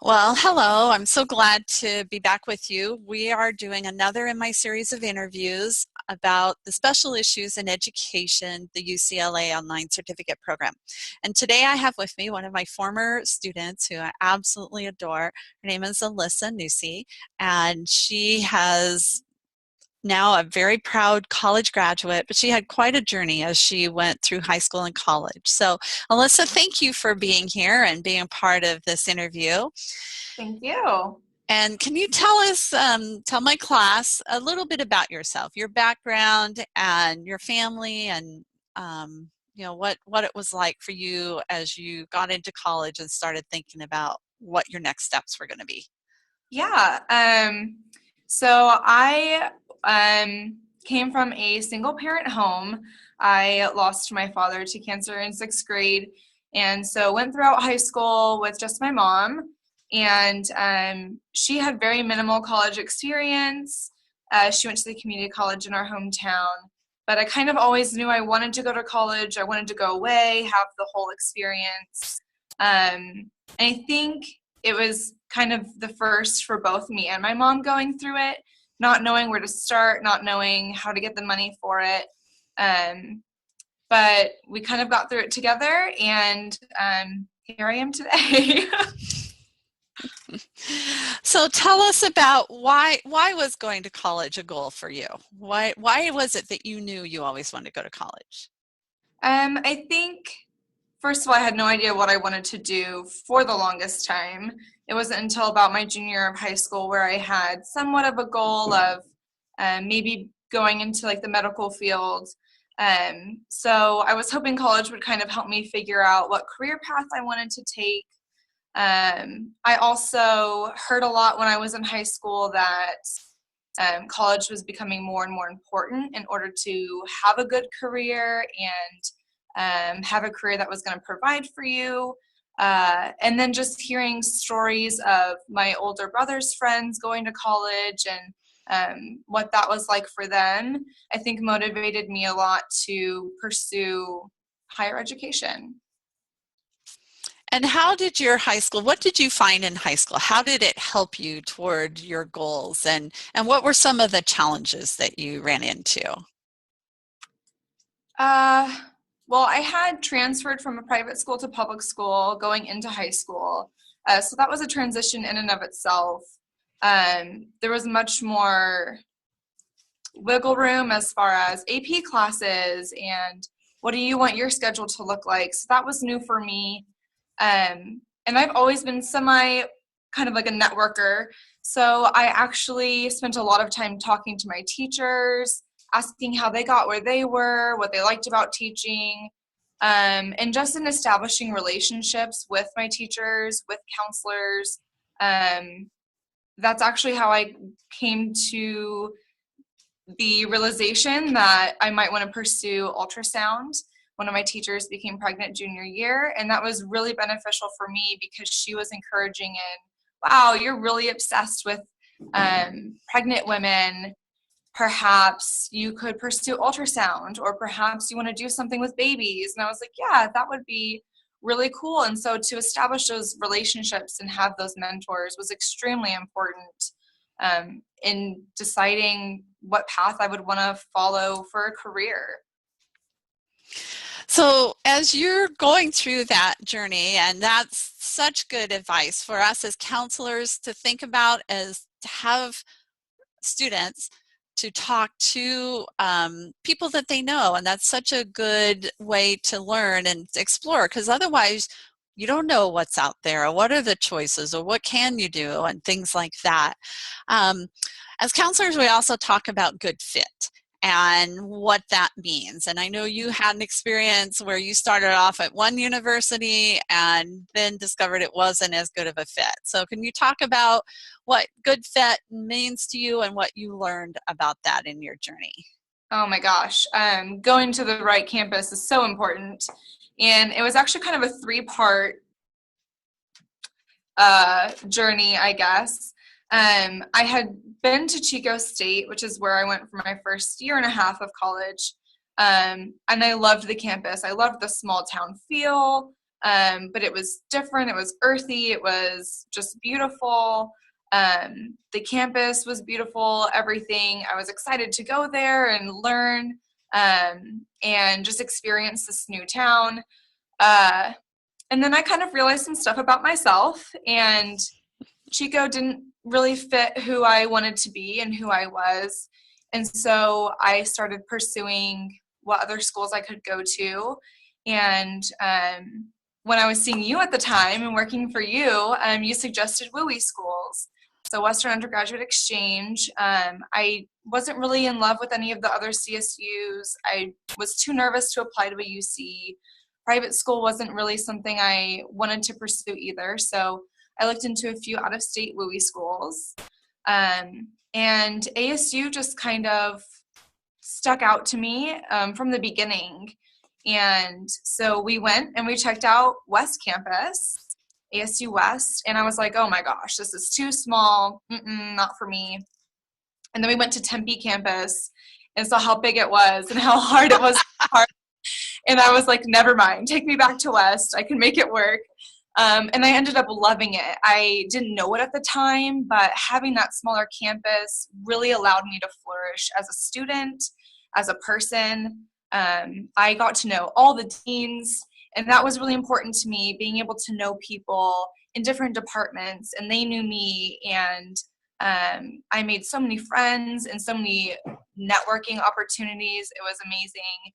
Well, hello. I'm so glad to be back with you. We are doing another in my series of interviews about the special issues in education, the UCLA Online Certificate Program. And today I have with me one of my former students who I absolutely adore. Her name is Alyssa Nusse, and she has now a very proud college graduate, but she had quite a journey as she went through high school and college. So, Alyssa, thank you for being here and being a part of this interview. Thank you. And can you tell us, tell my class a little bit about yourself, your background and your family, and what it was like for you as you got into college and started thinking about what your next steps were going to be. Yeah. So I came from a single parent home. I lost my father to cancer in sixth grade, and so went throughout high school with just my mom. And she had very minimal college experience. She went to the community college in our hometown. But I kind of always knew I wanted to go to college. I wanted to go away, have the whole experience. And I think it was kind of the first for both me and my mom going through it, not knowing where to start, not knowing how to get the money for it. But we kind of got through it together, and here I am today. So tell us about why was going to college a goal for you? Why was it that you knew you always wanted to go to college? I think, first of all, I had no idea what I wanted to do for the longest time. It wasn't until about my junior year of high school where I had somewhat of a goal of maybe going into like the medical field. So I was hoping college would kind of help me figure out what career path I wanted to take. I also heard a lot when I was in high school that college was becoming more and more important in order to have a good career and have a career that was going to provide for you. And then just hearing stories of my older brother's friends going to college and what that was like for them, I think motivated me a lot to pursue higher education. And how did what did you find in high school? How did it help you toward your goals? And what were some of the challenges that you ran into? Uh, well, I had transferred from a private school to public school going into high school. So that was a transition in and of itself. There was much more wiggle room as far as AP classes and what do you want your schedule to look like. So that was new for me. And I've always been kind of like a networker. So I actually spent a lot of time talking to my teachers, asking how they got where they were, what they liked about teaching, and just in establishing relationships with my teachers, with counselors. That's actually how I came to the realization that I might want to pursue ultrasound. One of my teachers became pregnant junior year, and that was really beneficial for me because she was encouraging and, wow, you're really obsessed with pregnant women. Perhaps you could pursue ultrasound, or perhaps you want to do something with babies. And I was like, yeah, that would be really cool. And so to establish those relationships and have those mentors was extremely important in deciding what path I would want to follow for a career. So as you're going through that journey, and that's such good advice for us as counselors to think about, as to have students to talk to people that they know, and that's such a good way to learn and explore, because otherwise you don't know what's out there, or what are the choices, or what can you do, and things like that. As counselors, we also talk about good fit and what that means. And I know you had an experience where you started off at one university and then discovered it wasn't as good of a fit. So can you talk about what good fit means to you and what you learned about that in your journey? Oh my gosh, going to the right campus is so important. And it was actually kind of a three-part journey, I guess. I had been to Chico State, which is where I went for my first year and a half of college. And I loved the campus. I loved the small town feel. but it was different. It was earthy. It was just beautiful. The campus was beautiful, everything. I was excited to go there and learn and just experience this new town. And then I kind of realized some stuff about myself, and Chico didn't really fit who I wanted to be and who I was. And so I started pursuing what other schools I could go to. And when I was seeing you at the time and working for you, you suggested WUI schools. So Western Undergraduate Exchange. I wasn't really in love with any of the other CSUs. I was too nervous to apply to a UC. Private school wasn't really something I wanted to pursue either. So I looked into a few out-of-state WUI schools. And ASU just kind of stuck out to me from the beginning. And so we went and we checked out West Campus, ASU West, and I was like, oh my gosh, this is too small, not for me. And then we went to Tempe campus and saw how big it was and how hard it was. And I was like, never mind, take me back to West. I can make it work. And I ended up loving it. I didn't know it at the time, but having that smaller campus really allowed me to flourish as a student, as a person. I got to know all the deans, and that was really important to me, being able to know people in different departments, and they knew me, and I made so many friends and so many networking opportunities. It was amazing.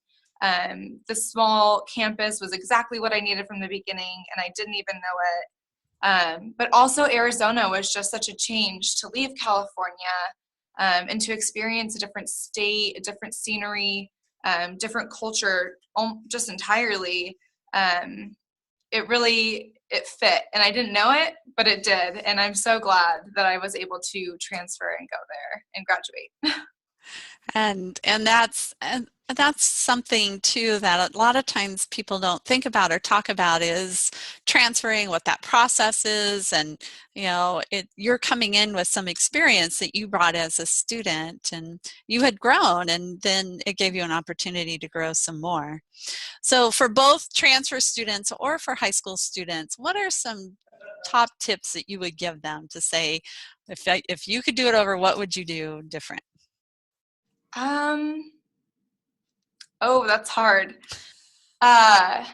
The small campus was exactly what I needed from the beginning, and I didn't even know it. But also Arizona was just such a change to leave California and to experience a different state, a different scenery, different culture, just entirely. It fit, and I didn't know it, but it did. And I'm so glad that I was able to transfer and go there and graduate. And that's something too that a lot of times people don't think about or talk about, is transferring, what that process is. And you're coming in with some experience that you brought as a student, and you had grown, and then it gave you an opportunity to grow some more. So for both transfer students or for high school students, what are some top tips that you would give them to say, if you could do it over, what would you do different? Oh, that's hard. I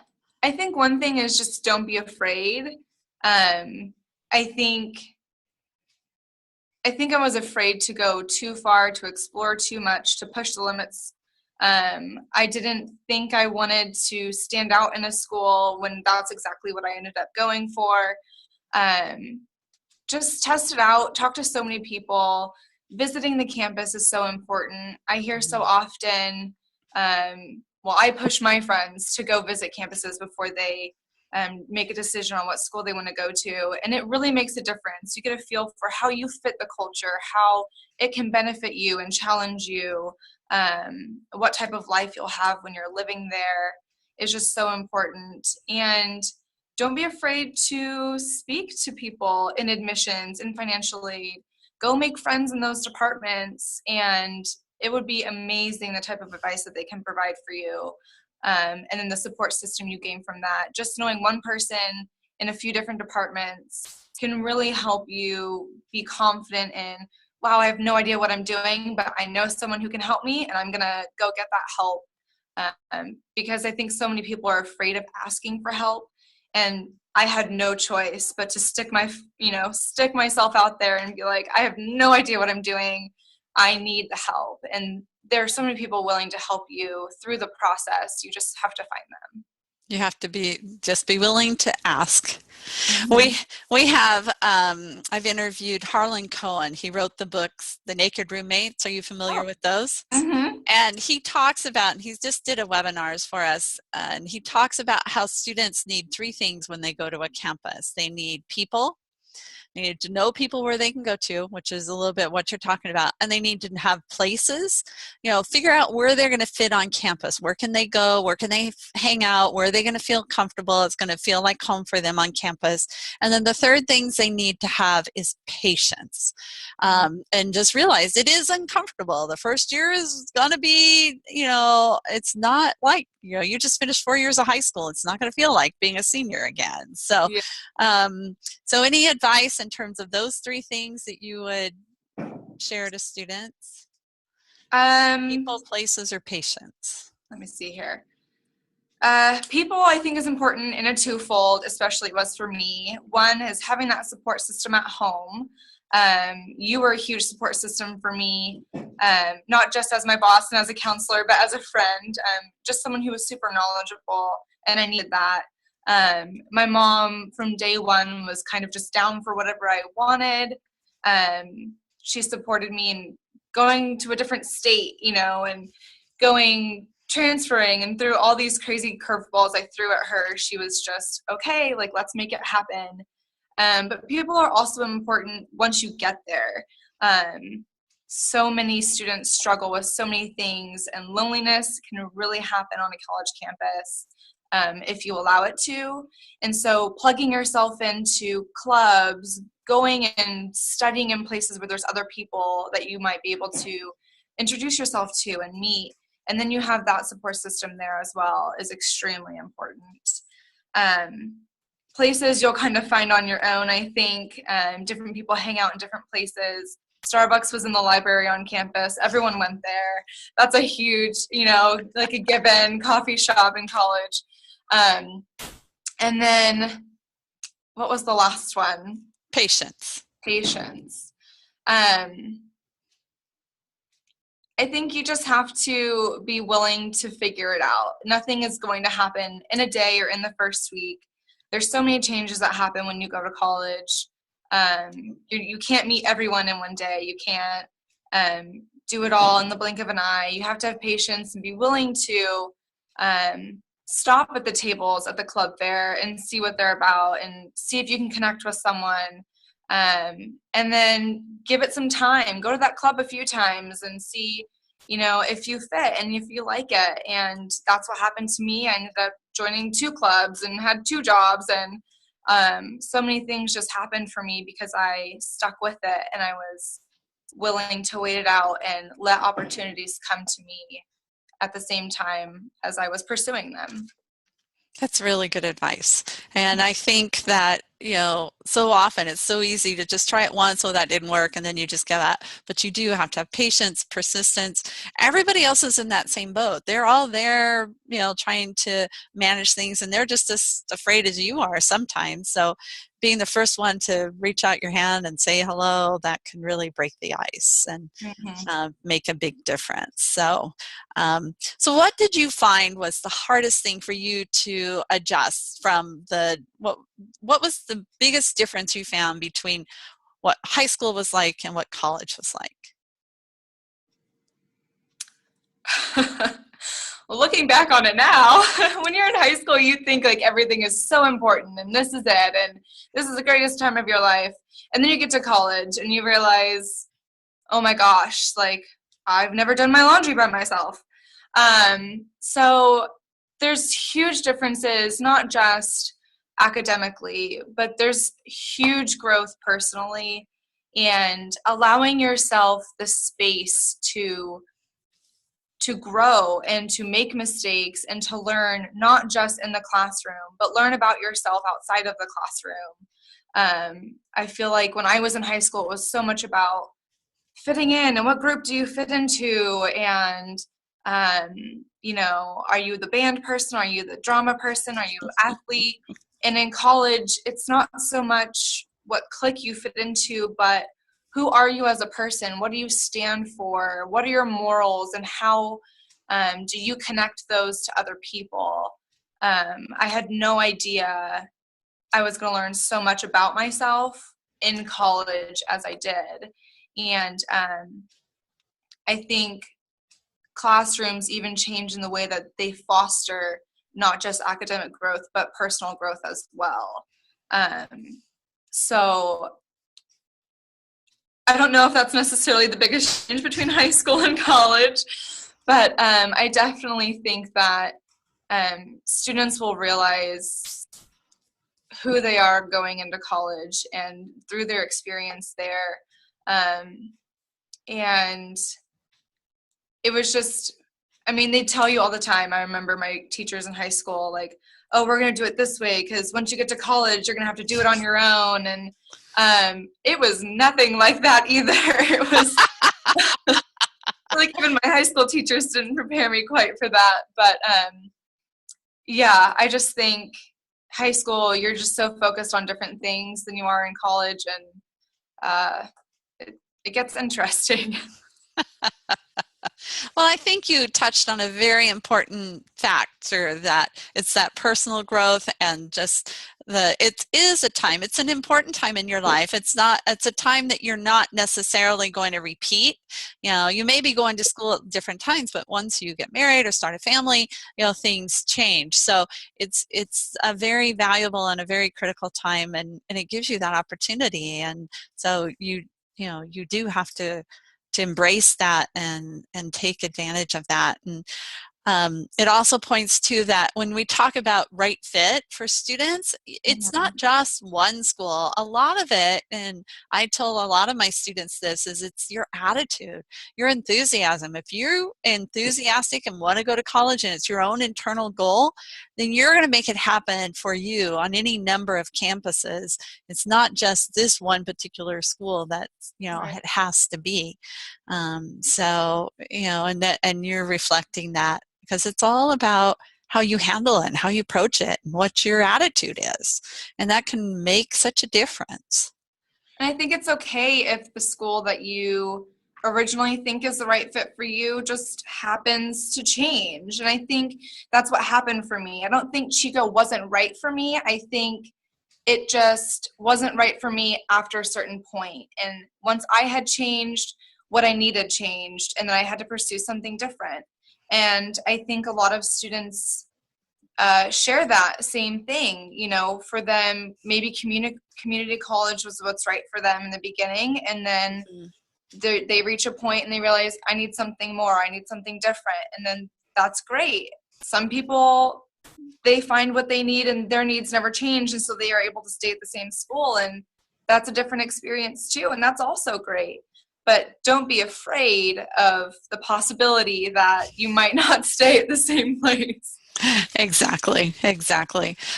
think one thing is just don't be afraid. I think I was afraid to go too far, to explore too much, to push the limits. I didn't think I wanted to stand out in a school when that's exactly what I ended up going for. Just test it out, talk to so many people. Visiting the campus is so important. I hear so often, I push my friends to go visit campuses before they make a decision on what school they want to go to. And it really makes a difference. You get a feel for how you fit the culture, how it can benefit you and challenge you, what type of life you'll have when you're living there is just so important. And don't be afraid to speak to people in admissions and financial aid. Go make friends in those departments, and it would be amazing the type of advice that they can provide for you. And then the support system you gain from that. Just knowing one person in a few different departments can really help you be confident in, wow, I have no idea what I'm doing, but I know someone who can help me, and I'm going to go get that help. Because I think so many people are afraid of asking for help. And I had no choice but to stick myself out there and be like, I have no idea what I'm doing. I need the help. And there are so many people willing to help you through the process. You just have to find them. You have to be willing to ask. Mm-hmm. We have, I've interviewed Harlan Cohen. He wrote the books, The Naked Roommates. Are you familiar with those? Mm-hmm. And he talks about, and he just did a webinars for us, and he talks about how students need three things when they go to a campus. They need people, They need to know people where they can go to, which is a little bit what you're talking about. And they need to have places, figure out where they're going to fit on campus. Where can they go? Where can they hang out? Where are they going to feel comfortable? It's going to feel like home for them on campus. And then the third things they need to have is patience. And just realize it is uncomfortable. The first year is going to be, it's not like, you just finished 4 years of high school. It's not going to feel like being a senior again. So, Yeah. so any advice in terms of those three things that you would share to students? People, places, or patience? Let me see here. People, I think, is important in a twofold, especially it was for me. One is having that support system at home. You were a huge support system for me, not just as my boss and as a counselor, but as a friend, just someone who was super knowledgeable, and I needed that. My mom from day one was kind of just down for whatever I wanted. She supported me in going to a different state, and transferring and through all these crazy curveballs I threw at her. She was just, okay, like, let's make it happen. But people are also important once you get there. So many students struggle with so many things, and loneliness can really happen on a college campus if you allow it to. And so plugging yourself into clubs, going and studying in places where there's other people that you might be able to introduce yourself to and meet, and then you have that support system there as well, is extremely important. Places you'll kind of find on your own, I think. Different people hang out in different places. Starbucks was in the library on campus. Everyone went there. That's a huge, like a given. Coffee shop in college. And then, what was the last one? Patience. I think you just have to be willing to figure it out. Nothing is going to happen in a day or in the first week. There's so many changes that happen when you go to college. You can't meet everyone in one day. You can't do it all in the blink of an eye. You have to have patience and be willing to stop at the tables at the club fair and see what they're about and see if you can connect with someone. And then give it some time. Go to that club a few times and see, if you fit and if you like it. And that's what happened to me. I ended up joining 2 clubs and had 2 jobs, and so many things just happened for me because I stuck with it and I was willing to wait it out and let opportunities come to me at the same time as I was pursuing them. That's really good advice. And I think that, so often it's so easy to just try it once, that didn't work, and then you just give up. But you do have to have patience, persistence. Everybody else is in that same boat. They're all there, trying to manage things, and they're just as afraid as you are sometimes. So being the first one to reach out your hand and say hello, that can really break the ice and make a big difference. So, so what did you find was the hardest thing for you to adjust from what was the biggest difference you found between what high school was like and what college was like? Well, looking back on it now, when you're in high school, you think like everything is so important and this is it and this is the greatest time of your life. And then you get to college and you realize, oh my gosh, like I've never done my laundry by myself. So there's huge differences, not just academically, but there's huge growth personally, and allowing yourself the space to grow and to make mistakes and to learn, not just in the classroom, but learn about yourself outside of the classroom. I feel like when I was in high school, it was so much about fitting in and what group do you fit into, and are you the band person, are you the drama person, are you an athlete? And in college, it's not so much what clique you fit into, but who are you as a person? What do you stand for? What are your morals, and how do you connect those to other people? I had no idea I was going to learn so much about myself in college as I did. And I think classrooms even change in the way that they foster not just academic growth, but personal growth as well. So I don't know if that's necessarily the biggest change between high school and college, but I definitely think that students will realize who they are going into college and through their experience there. And it was just, I mean, they tell you all the time. I remember my teachers in high school, like, oh, we're going to do it this way because once you get to college, you're going to have to do it on your own. And it was nothing like that either. It was like even my high school teachers didn't prepare me quite for that. But yeah, I just think high school, you're just so focused on different things than you are in college. And it gets interesting. Well, I think you touched on a very important factor, that it's that personal growth and just it is a time, it's an important time in your life. It's a time that you're not necessarily going to repeat. You may be going to school at different times, but once you get married or start a family, things change. So it's a very valuable and a very critical time, and it gives you that opportunity. And so you do have to embrace that and take advantage of that. And it also points to that when we talk about right fit for students, it's not just one school. A lot of it, and I tell a lot of my students this, is it's your attitude, your enthusiasm. If you're enthusiastic and want to go to college and it's your own internal goal, then you're going to make it happen for you on any number of campuses. It's not just this one particular school that Right. it has to be. And you're reflecting that, because it's all about how you handle it and how you approach it and what your attitude is. And that can make such a difference. And I think it's okay if the school that you originally think is the right fit for you just happens to change. And I think that's what happened for me. I don't think Chico wasn't right for me. I think it just wasn't right for me after a certain point. And once I had changed, what I needed changed, and then I had to pursue something different. And I think a lot of students share that same thing. For them, maybe community college was what's right for them in the beginning, and then they reach a point and they realize, I need something more, I need something different, and then that's great. Some people, they find what they need and their needs never change, and so they are able to stay at the same school, and that's a different experience too, and that's also great. But don't be afraid of the possibility that you might not stay at the same place. Exactly.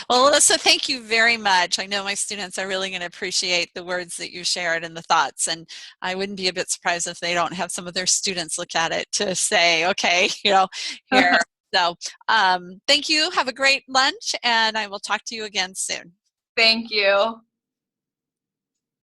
Well, Alyssa, thank you very much. I know my students are really going to appreciate the words that you shared and the thoughts, and I wouldn't be a bit surprised if they don't have some of their students look at it to say, okay, here. So thank you. Have a great lunch, and I will talk to you again soon. Thank you.